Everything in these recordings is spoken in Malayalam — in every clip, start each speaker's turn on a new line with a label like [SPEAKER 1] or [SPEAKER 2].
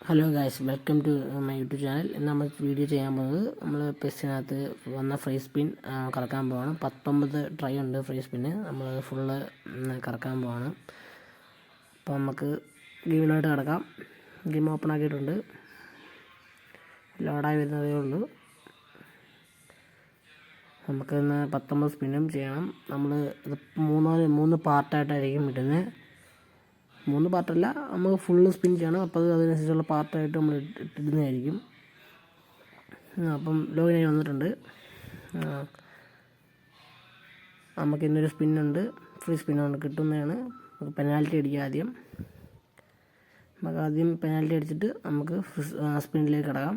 [SPEAKER 1] Hello guys, welcome to my YouTube channel. ഇന്ന് നമ്മൾ വീഡിയോ ചെയ്യാൻ പോകുന്നത് നമ്മൾ പെസ്സിനകത്ത് വന്ന ഫ്രീ സ്പിൻ കറക്കാൻ പോവാണ്. 19 ട്രൈ ഉണ്ട് ഫ്രീ സ്പിന്. നമ്മൾ ഫുള്ള് കറക്കാൻ പോവാണ്. അപ്പോൾ നമുക്ക് ഗെയിമിലോട്ട് കിടക്കാം. ഗെയിം ഓപ്പൺ ആക്കിയിട്ടുണ്ട്, ലോഡായി വരുന്നതേ ഉള്ളൂ. നമുക്ക് ഇന്ന് 19 സ്പിന്നും ചെയ്യണം. നമ്മൾ ഇത് മൂന്ന് പാർട്ടായിട്ടായിരിക്കും ഇടുന്നത്. 3 പാർട്ടല്ല, നമുക്ക് ഫുള്ള് സ്പിൻ ചെയ്യണം. അപ്പോൾ അതിനനുസരിച്ചുള്ള പാർട്ടായിട്ട് നമ്മൾ ഇടുന്നതായിരിക്കും. അപ്പം ലോഗിനായി വന്നിട്ടുണ്ട്. നമുക്ക് ഇന്നൊരു സ്പിന്നുണ്ട്, ഫ്രീ സ്പിന്നുണ്ട്, കിട്ടുന്നതാണ്. നമുക്ക് പെനാൽറ്റി അടിക്കുക ആദ്യം. നമുക്ക് ആദ്യം പെനാൽറ്റി അടിച്ചിട്ട് നമുക്ക് സ്പിന്നിലേക്ക് കിടക്കാം.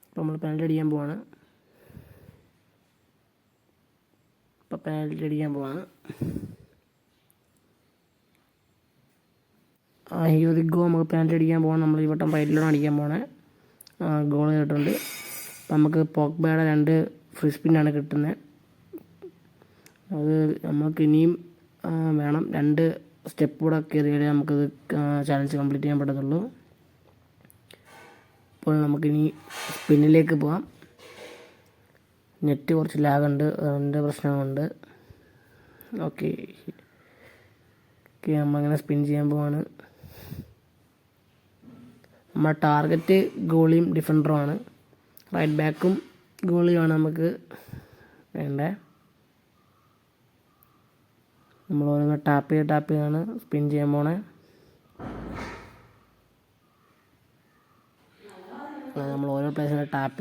[SPEAKER 1] അപ്പോൾ നമ്മൾ പെനാൽറ്റി അടിക്കാൻ പോവാണ്. ഇപ്പോൾ പെനാൽറ്റി അടിക്കാൻ പോവാണ്. ഗോ നമുക്ക് പെനാൽറ്റി അടിക്കാൻ പോകണം. നമ്മൾ ഈ വട്ടം റൈറ്റിലാണ് അടിക്കാൻ പോകണേ. ഗോൾ ചെയ്തിട്ടുണ്ട്. അപ്പം നമുക്ക് പോഗ്ബയുടെ 2 ഫ്രീ സ്പിന്നാണ് കിട്ടുന്നത്. അത് നമുക്ക് ഇനിയും വേണം. 2 സ്റ്റെപ്പ് കൂടെ കയറിയാലേ നമുക്കത് ചാലഞ്ച് കംപ്ലീറ്റ് ചെയ്യാൻ പറ്റത്തുള്ളൂ. അപ്പോൾ നമുക്കിനി സ്പിന്നിലേക്ക് പോകാം. നെറ്റ് കുറച്ച് ലാഗുണ്ട്, അതിൻ്റെ പ്രശ്നമുണ്ട്. ഓക്കെ, നമ്മളങ്ങനെ സ്പിൻ ചെയ്യാൻ പോവാണ്. നമ്മുടെ ടാർഗറ്റ് ഗോളിയും ഡിഫൻഡറുമാണ്. റൈറ്റ് ബാക്കും ഗോളിയുമാണ് നമുക്ക് വേണ്ടത്. നമ്മൾ ഓരോന്ന് ടാപ്പ് ചെയ്താണ് സ്പിൻ ചെയ്യാൻ പോണേ. നമ്മൾ ഓരോ പ്ലേസിനെ ടാപ്പ്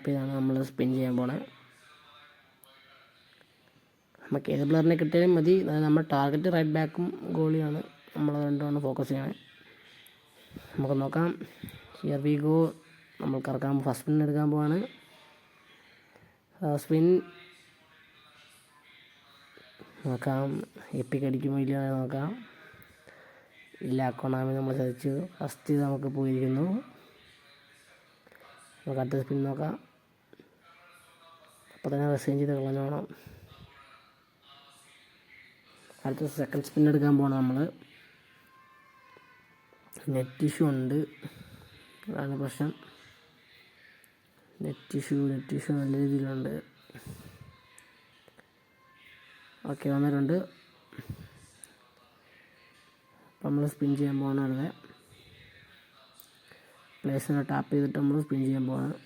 [SPEAKER 1] ചെയ്താണ് നമ്മൾ സ്പിൻ ചെയ്യാൻ പോണേ. നമുക്ക് ഏത് പ്ലെയറിനെ കിട്ടിയാലും മതി. നമ്മുടെ ടാർഗറ്റ് റൈറ്റ് ബാക്കും ഗോളിയാണ്. നമ്മൾ രണ്ടുമാണ് ഫോക്കസ് ചെയ്യണേ. നമുക്ക് നോക്കാം. Here we go. നമ്മൾ കറക്കാൻ ഫസ്റ്റ് സ്പിൻ എടുക്കാൻ പോവാണ്. സ്പിൻ നോക്കാം, എപ്പിക്ക് അടിക്കുമോ ഇല്ല നോക്കാം. ഇല്ല, കൊണാമി നമ്മൾ ചതിച്ചു. ഫസ്റ്റ് നമുക്ക് പോയിരിക്കുന്നു. നമുക്ക് അടുത്ത സ്പിൻ നോക്കാം. അപ്പോൾ തന്നെ റിസൈൻ ചെയ്ത് കളഞ്ഞോണം. അടുത്ത സെക്കൻഡ് സ്പിൻ എടുക്കാൻ പോകണം. നമ്മൾ നെറ്റ് ഇഷ്യൂ ഉണ്ട്, അതാണ് പ്രശ്നം. നെറ്റ് ഇഷ്യൂ നല്ല രീതിയിലുണ്ട്. ഓക്കെ, വന്നിട്ടുണ്ട്. അപ്പം നമ്മൾ സ്പിൻ ചെയ്യാൻ പോകണം. അടുത്ത പ്ലേസിനെ ടാപ്പ് ചെയ്തിട്ട് നമ്മൾ സ്പിൻ ചെയ്യാൻ പോകണം.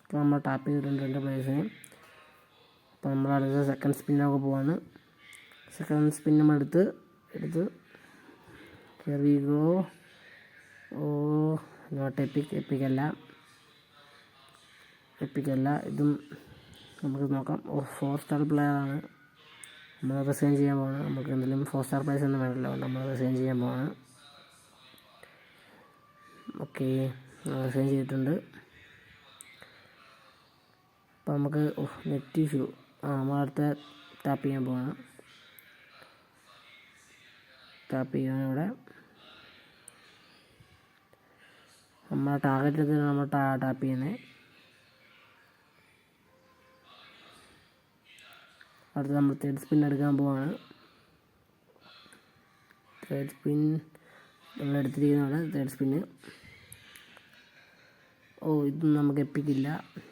[SPEAKER 1] അപ്പോൾ നമ്മൾ ടാപ്പ് ചെയ്തിട്ടുണ്ട് 2 പ്ലേസിനെ. അപ്പോൾ നമ്മൾ അടുത്ത സെക്കൻഡ് സ്പിന്നൊക്കെ പോവാണ്. സെക്കൻഡ് സ്പിൻ നമ്മൾ എടുത്ത് കയറിഗോ. നോട്ട് എപ്പിക്കല്ല. ഇതും നമുക്ക് നോക്കാം. 4 സ്റ്റാർ പ്ലെയറാണ്. നമ്മൾ റിസൈൻ ചെയ്യാൻ പോവാണ്. നമുക്ക് എന്തെങ്കിലും 4 സ്റ്റാർ പ്ലേയേഴ്സ് ഒന്നും വേണമല്ലോ, നമ്മൾ റിസൈൻ ചെയ്യാൻ പോവാണ്. ഓക്കെ, റിസൈൻ ചെയ്തിട്ടുണ്ട്. അപ്പോൾ നമുക്ക് നെറ്റ് ഇഷ്യൂ. നമ്മൾ അടുത്ത ടാപ്പ് ചെയ്യാൻ പോവാണ്. ടാപ്പ് ചെയ്യാൻ ഇവിടെ നമ്മളെ ടാർഗറ്റിൽ നമ്മൾ ടാപ്പ് ചെയ്യുന്നത്. അടുത്ത നമ്മൾ തേർഡ് സ്പിൻ എടുക്കാൻ പോവാണ്. തേർഡ് സ്പിൻ നമ്മൾ എടുത്തിരിക്കുന്നതാണ്. തേർഡ് സ്പിന്ന് ഇതും നമുക്ക് എപ്പിക്കില്ല.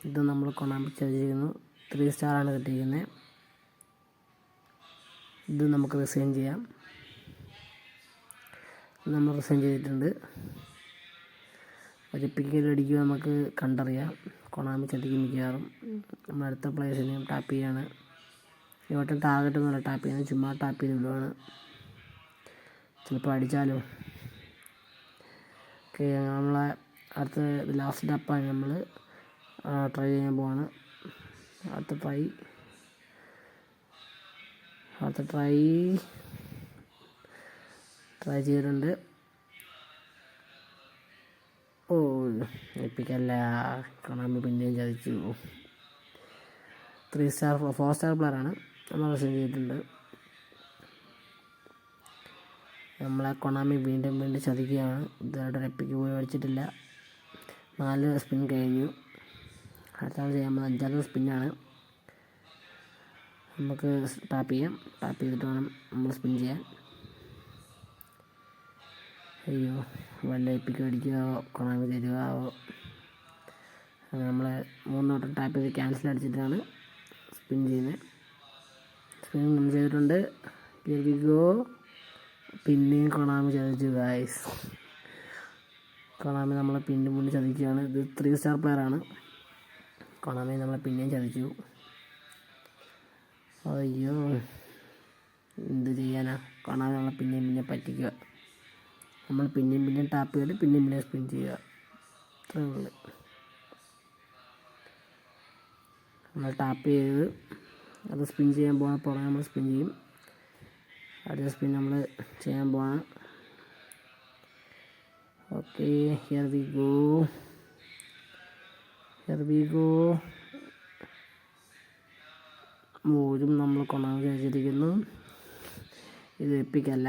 [SPEAKER 1] ഇത് നമ്മൾ കൊണാമി ചതിച്ചിരിക്കുന്നു. 3 സ്റ്റാറാണ് കിട്ടിയിരിക്കുന്നത്. ഇത് നമുക്ക് റിസൈൻ ചെയ്യാം. നമ്മൾ റിസൈൻ ചെയ്തിട്ടുണ്ട്. ഒരു എപ്പിക്കൽ അടിക്കുക നമുക്ക് കണ്ടറിയാം. കൊണാമി ചതിക്കും മിക്കവാറും. നമ്മൾ അടുത്ത പ്ലേസിനെയും ടാപ്പ് ചെയ്യാണ്. ഈ വട്ടം ടാർഗറ്റ് ഒന്നുമല്ല ടാപ്പ് ചെയ്യുന്നത്, ചുമ്മാ ടാപ്പ് ചെയ്ത് വിടുവാണ്. ചിലപ്പോൾ അടിച്ചാലോ. ഓക്കെ, നമ്മളെ അടുത്ത ലാസ്റ്റ് ടാപ്പാണ്. നമ്മൾ ട്രൈ ചെയ്യാൻ പോവാണ്. അടുത്ത ട്രൈ ചെയ്തിട്ടുണ്ട്. എപ്പിക്കല്ല, കൊണാമി പിന്നെയും ചതിച്ചു. 3 സ്റ്റാർ 4 സ്റ്റാർ പ്ലെയറാണ്. നമ്മൾ റിസൈൻ ചെയ്തിട്ടുണ്ട്. നമ്മളെ കൊണാമി വീണ്ടും ചതിക്കുകയാണ്. ഇതായിട്ട് എപ്പിക്ക് പോയി അടിച്ചിട്ടില്ല. 4 സ്പിൻ കഴിഞ്ഞു. അടുത്ത നമ്മൾ ചെയ്യാൻ പോകുന്നത് 5ാമത്തെ സ്പിന്നാണ്. നമുക്ക് ടാപ്പ് ചെയ്യാം. ടാപ്പ് ചെയ്തിട്ട് വേണം നമ്മൾ സ്പിൻ ചെയ്യാൻ. അയ്യോ, വല്ല എപ്പിക്ക് അടിക്കുകയോ കൊണാമി തരുകയോ. അങ്ങനെ നമ്മൾ 3 വട്ടം ടാപ്പ് ചെയ്ത് ക്യാൻസൽ അടിച്ചിട്ടാണ് സ്പിൻ ചെയ്യുന്നത്. സ്പിൻ നമ്മൾ ചെയ്തിട്ടുണ്ട്. ഗോ. പിന്നെയും കൊണാമി ചതിച്ചു ഗായ്സ്. കൊണാമി നമ്മളെ മുന്നിൽ ചതിക്കുകയാണ്. ഇത് 3 സ്റ്റാർ പ്ലെയറാണ്. കൊണാമി നമ്മളെ പിന്നെയും ചതിച്ചു. അയ്യോ, എന്ത് ചെയ്യാനാ. കൊണാമി നമ്മളെ പിന്നെയും പറ്റിക്കുക. നമ്മൾ പിന്നെയും ടാപ്പ് ചെയ്ത് പിന്നെയും സ്പിൻ ചെയ്യുക. അത്രയേ ഉള്ളൂ. നമ്മൾ ടാപ്പ് ചെയ്ത് അത് സ്പിൻ ചെയ്യാൻ പോകണം. പുറമെ നമ്മൾ സ്പിൻ ചെയ്യും. അടുത്ത സ്പിൻ നമ്മൾ ചെയ്യാൻ പോവാണ്. Okay, here we go. മോരും നമ്മൾ കൊണാമി കഴിച്ചിരിക്കുന്നു. ഇത് എപ്പിക്കല്ല,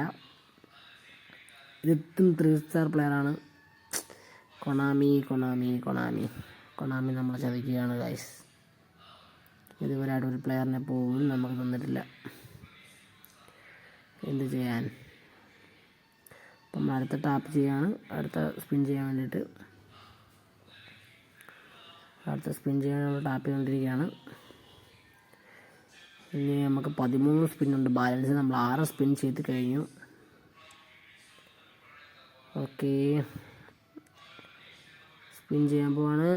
[SPEAKER 1] ഇതും 3 സ്റ്റാർ പ്ലെയറാണ്. കൊണാമി നമ്മളെ ചതിക്കുകയാണ് ഗൈസ്. ഇതുവരെയായിട്ട് ഒരു പ്ലെയറിനെ പോലും നമുക്ക് തന്നിട്ടില്ല. എന്ത് ചെയ്യാൻ. അപ്പം അടുത്ത ടാപ്പ് ചെയ്യാണ്. അടുത്ത സ്പിൻ ചെയ്യാൻ വേണ്ടിയിട്ട് നമ്മൾ ടാപ്പ് ചെയ്തുകൊണ്ടിരിക്കുകയാണ്. ഇനി നമുക്ക് 13 സ്പിന്നുണ്ട് ബാലൻസ്. നമ്മൾ 6 സ്പിൻ ചെയ്ത് കഴിഞ്ഞു. ഓക്കെ, സ്പിൻ ചെയ്യാൻ പോവാണ്.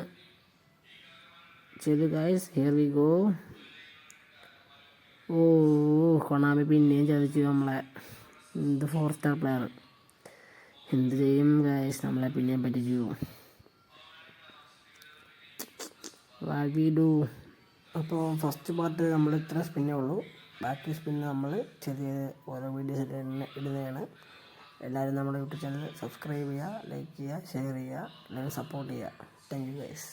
[SPEAKER 1] ചെയ്തു ഗൈസ്. Here we go. ഓ, കൊണാമി പിന്നെയും ചതിച്ചു നമ്മളെ. ഇത് 4 സ്റ്റാർ പ്ലെയർ. എന്ത് ചെയ്യും ഗൈസ്, നമ്മളെ പിന്നെയും പറ്റിച്ചു. What we do. അപ്പോൾ ഫസ്റ്റ് പാർട്ട് നമ്മൾ ഇത്ര സ്പിന്നേ ഉള്ളൂ. ബാക്കി സ്പിന്ന് നമ്മൾ ചെറിയ ഓരോ വീഡിയോസ് ഇടുന്നതാണ്. എല്ലാവരും നമ്മുടെ യൂട്യൂബ് ചാനൽ സബ്സ്ക്രൈബ് ചെയ്യുക, ലൈക്ക് ചെയ്യുക, ഷെയർ ചെയ്യുക, എല്ലാവരും സപ്പോർട്ട് ചെയ്യുക. Thank you guys.